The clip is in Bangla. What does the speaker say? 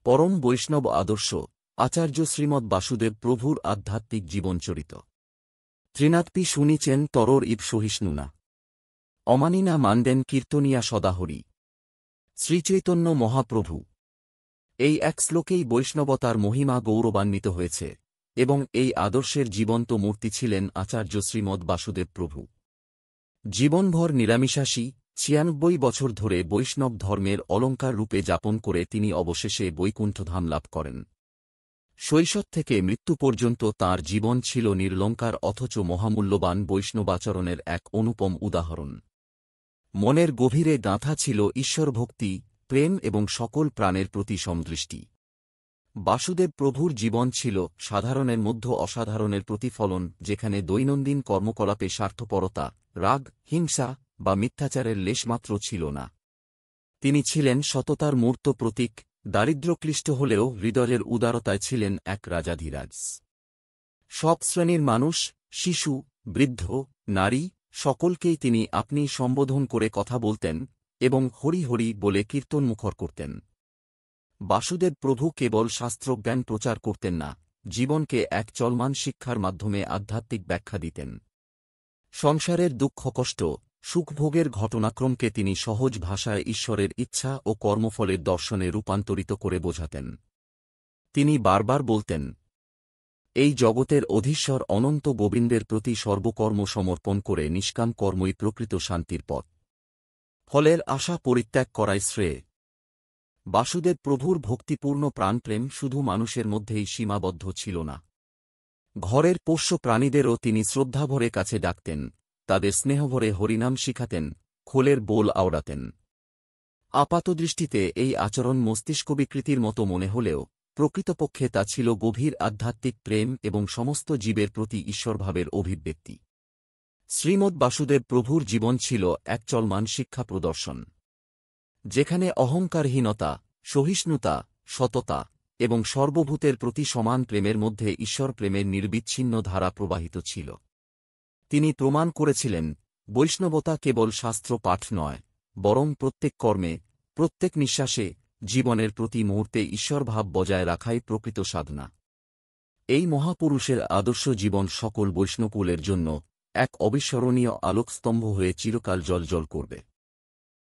পরম বৈষ্ণব আদর্শ আচার্য শ্রীমৎ বাসুদেব প্রভুর আধ্যাত্মিক জীবনচরিত। ত্রিনাথপি শুনিচেন তরর ইব সহিষ্ণুনা অমানিনা মান্দেন কীর্তনিয়া সদাহরি। শ্রীচৈতন্য মহাপ্রভু এই এক শ্লোকেই বৈষ্ণবতার মহিমা গৌরবান্বিত হয়েছে এবং এই আদর্শের জীবন্ত মূর্তি ছিলেন আচার্য শ্রীমৎ বাসুদেব প্রভু। জীবনভর নিরামিষাশী ৯৬ বছর ধরে বৈষ্ণব ধর্মের অলঙ্কার রূপে যাপন করে তিনি অবশেষে বৈকুণ্ঠধাম লাভ করেন। শৈশব থেকে মৃত্যু পর্যন্ত তাঁর জীবন ছিল নির্লঙ্কার অথচ মহামূল্যবান বৈষ্ণবাচরণের এক অনুপম উদাহরণ। মনের গভীরে গাঁথা ছিল ঈশ্বরভক্তি, প্রেম এবং সকল প্রাণের প্রতি সমদৃষ্টি। বাসুদেব প্রভুর জীবন ছিল সাধারণের মধ্য অসাধারণের প্রতিফলন, যেখানে দৈনন্দিন কর্মকলাপে স্বার্থপরতা, রাগ, হিংসা বা মিথ্যাচারের লেশমাত্র ছিল না। তিনি ছিলেন সততার মূর্ত প্রতীক, দারিদ্র্যক্লিষ্ট হলেও হৃদয়ের উদারতায় ছিলেন এক রাজাধিরাজ। সব শ্রেণীর মানুষ, শিশু, বৃদ্ধ, নারী সকলকেই তিনি আপনি সম্বোধন করে কথা বলতেন এবং হরি হরি বলে কীর্তনমুখর করতেন। বাসুদেব প্রভু কেবল শাস্ত্রজ্ঞান প্রচার করতেন না, জীবনকে এক চলমান শিক্ষার মাধ্যমে আধ্যাত্মিক ব্যাখ্যা দিতেন। সংসারের দুঃখকষ্ট, সুখভোগের ঘটনাক্রমকে তিনি সহজ ভাষায় ঈশ্বরের ইচ্ছা ও কর্মফলের দর্শনে রূপান্তরিত করে বোঝাতেন। তিনি বারবার বলতেন, এই জগতের অধীশ্বর অনন্ত গোবিন্দের প্রতি সর্বকর্ম সমর্পণ করে নিষ্কাম কর্মই প্রকৃত শান্তির পথ। ফলের আশা পরিত্যাগ করাই শ্রেয়। বাসুদেব প্রভুর ভক্তিপূর্ণ প্রাণপ্রেম শুধু মানুষের মধ্যেই সীমাবদ্ধ ছিল না। ঘরের পোষ্য প্রাণীদেরও তিনি শ্রদ্ধাভরে কাছে ডাকতেন, তাদের স্নেহভরে হরিনাম শিখাতেন, খোলের বোল আওড়াতেন। আপাতদৃষ্টিতে এই আচরণ মস্তিষ্কবিকৃতির মতো মনে হলেও প্রকৃতপক্ষে তা ছিল গভীর আধ্যাত্মিক প্রেম এবং সমস্ত জীবের প্রতি ঈশ্বরভাবের অভিব্যক্তি। শ্রীমৎ বাসুদেব প্রভুর জীবন ছিল এক চলমান শিক্ষা প্রদর্শন, যেখানে অহংকারহীনতা, সহিষ্ণুতা, সততা এবং সর্বভূতের প্রতি সমান প্রেমের মধ্যে ঈশ্বর প্রেমের নির্বিচ্ছিন্ন ধারা প্রবাহিত ছিল। তিনি প্রমাণ করেছিলেন, বৈষ্ণবতা কেবল শাস্ত্র পাঠ নয়, বরং প্রত্যেক কর্মে, প্রত্যেক নিঃশ্বাসে, জীবনের প্রতি মুহূর্তে ঈশ্বরভাব বজায় রাখাই প্রকৃত সাধনা। এই মহাপুরুষের আদর্শ জীবন সকল বৈষ্ণবকুলের জন্য এক অবিস্মরণীয় আলোকস্তম্ভ হয়ে চিরকাল জ্বলজ্বল করবে।